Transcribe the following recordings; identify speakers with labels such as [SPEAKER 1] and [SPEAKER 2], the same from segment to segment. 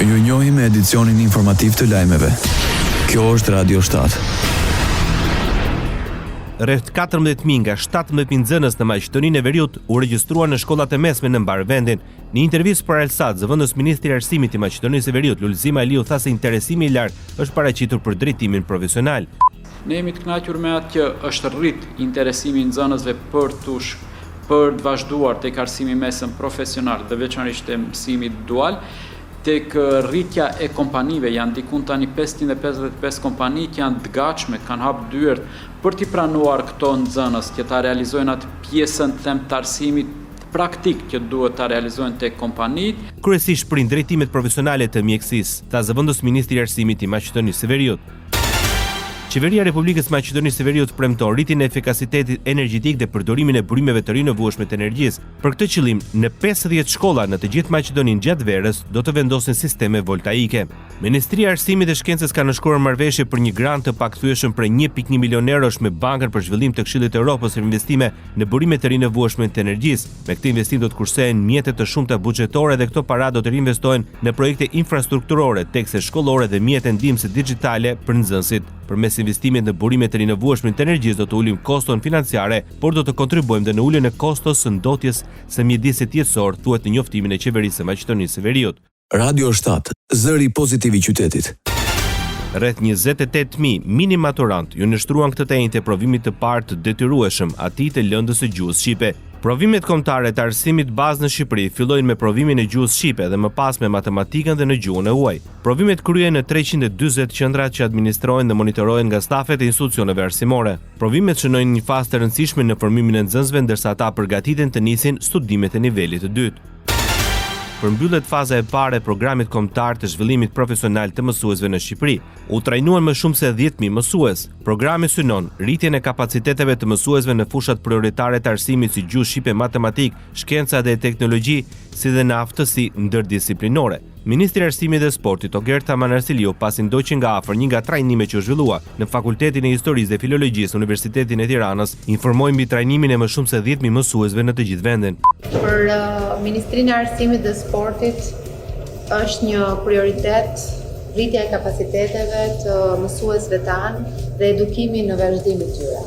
[SPEAKER 1] Ju njohim me edicionin informativ të lajmeve. Kjo është Radio 7.
[SPEAKER 2] Rreth 14.000 nga 17.000 nxënës në Maqedoninë e Veriut u regjistruan në shkollat e mesme në mbar vendin. Në intervistë për Alsat, zëvendës ministri i Arsimit i Maqedonisë së Veriut, Lulzima Aliu, tha se interesimi i lartë është paraqitur për drejtimin profesional.
[SPEAKER 3] Ne jemi të kënaqur me atë që është rrit interesimi i nxënësve për të vazhduar tek arsimi mesëm profesional dhe veçanërisht te mësimi dual. Tek rritja e kompanive, janë dikun tani 555 kompani që janë të gatshme, kanë hap dyert për t'i pranuar këto nxënës që ta realizojnë atë pjesën të arsimit praktik që duhet ta realizojnë tek kompanitë.
[SPEAKER 2] Kryesisht për drejtimet profesionale të mjekësisë, tha zëvendës ministri i Arsimit i Maqedonisë së Veriut. Qeveria e Republikës Maqedonisë së Veriut premton rritjen e efikasitetit energjetik dhe përdorimin e burimeve të rinovueshme të energjisë. Për këtë qëllim, në 50 shkolla në të gjithë Maqedoninë gjatë verës do të vendosin sisteme voltaike. Ministria e Arsimit dhe Shkencës ka nënshkruar marrëveshje për një grant të pakthyeshëm për 1.1 milion eurosh me Bankën për Zhvillim të Këshillit të Evropës për investime në burime të rinovueshme të energjisë. Me këtë investim do të kursehen mjete të shumta buxhetore dhe këto para do të reinvestohen në projekte infrastrukturore, tekse shkollore dhe mjete ndihmëse digjitale për nxënësit. Përmes investimit në burime të rinovueshme të energjisë do të ulim koston financiare, por do të kontribuojmë dhe në uljen e kostos së ndotjes së mjedisit jetësor, thuhet në njoftimin e qeverisë së Maqedonisë së Veriut.
[SPEAKER 1] Radio 7, zëri pozitiv i qytetit.
[SPEAKER 2] Rreth 28.000 mini maturant ju nështruan këtë të enjtë e provimit të parë të detyrueshëm, atij të lëndës së gjuhës shqipe. Provimet kombëtare të arsimit bazë në Shqipëri fillojnë me provimin e gjuhës shqipe dhe më pas me matematikën dhe në gjuhën e huaj. Provimet kryhen në 340 qendra që administrohen dhe monitorohen nga stafet e institucioneve arsimore. Provimet shënojnë një fazë të rëndësishme në formimin e nxënësve ndërsa ata përgatiten të nisin studimet e nivelit të dytë. Përmbyllet faza e parë e programit kombëtar të zhvillimit profesional të mësuesve në Shqipëri. U trajnuan më shumë se 10.000 mësues. Programi synon rritjen e kapaciteteve të mësuesve në fushat prioritare të arsimit si gjuhë shqipe, matematik, shkenca dhe teknologji, si dhe në aftësi ndërdisiplinore. Ministri i Arsimit dhe Sportit Oger Taman Arsiliu, pasi ndoqi nga afër një nga trajnime që u zhvillua në Fakultetin e Historisë dhe Filologjisë në Universitetin e Tiranës, informoi mbi trajnimin e më shumë se 10.000 mësuesve në të gjithë vendin.
[SPEAKER 4] Për Ministrinë e Arsimit dhe Sportit është një prioritet rritja e kapaciteteve të mësuesve tanë dhe edukimi në vazhdim të tyre.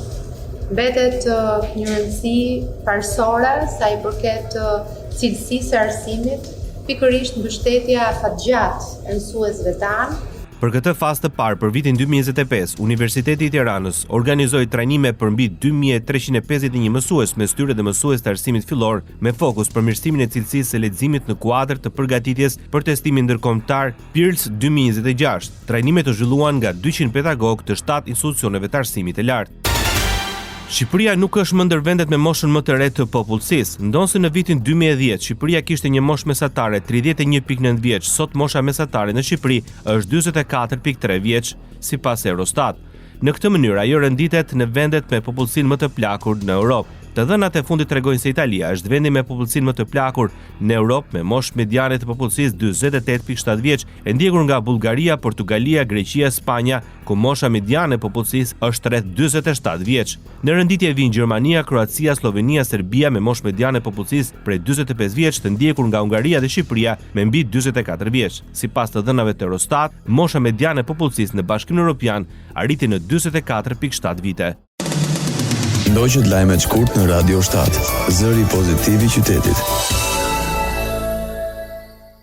[SPEAKER 4] Mbetet një rëndësi parsorë sa i përket cilësisë së arsimit, pikërisht mbështetja afatgjatë e mësuesve tanë.
[SPEAKER 2] Për këtë fazë të parë për vitin 2025, Universiteti i Tiranës organizoi trajnime për mbi 2351 mësues mes tyre dhe mësues të arsimit fillor me fokus përmirësimin e cilësisë së leximit në kuadër të përgatitjes për testimin ndërkombëtar PIRLS 2026. Trajnimet u zhvilluan nga 200 pedagog të 7 institucioneve të arsimit të lartë. Shqipëria nuk është më ndër vendet me moshën më të re të popullsisë. Ndonse në vitin 2010 Shqipëria kishte një moshë mesatare 31.9 vjeç, sot mosha mesatare në Shqipëri është 44.3 vjeç, sipas Eurostat. Në këtë mënyrë ajo renditet në vendet me popullsinë më të plakur në Europë. Të dhënat e fundit tregojnë se Italia është vendi me popullsinë më të plakur në Europë me moshë mediane të popullsisë 48.7 vjeç, e ndjekur nga Bullgaria, Portugalia, Greqia, Spanja, ku mosha mediane e popullsisë është rreth 47 vjeç. Në renditje vijnë Gjermania, Kroacia, Slovenia, Serbia me moshë mediane e popullsisë prej 45 vjeç, të ndjekur nga Hungaria dhe Shqipëria me mbi 44 vjeç. Sipas të dhënave të Eurostat, mosha mediane e popullsisë në Bashkimin Evropian arriti në 44.7 vite.
[SPEAKER 1] Ndoqët lajmet shkurt në Radio 7, zëri pozitiv i qytetit.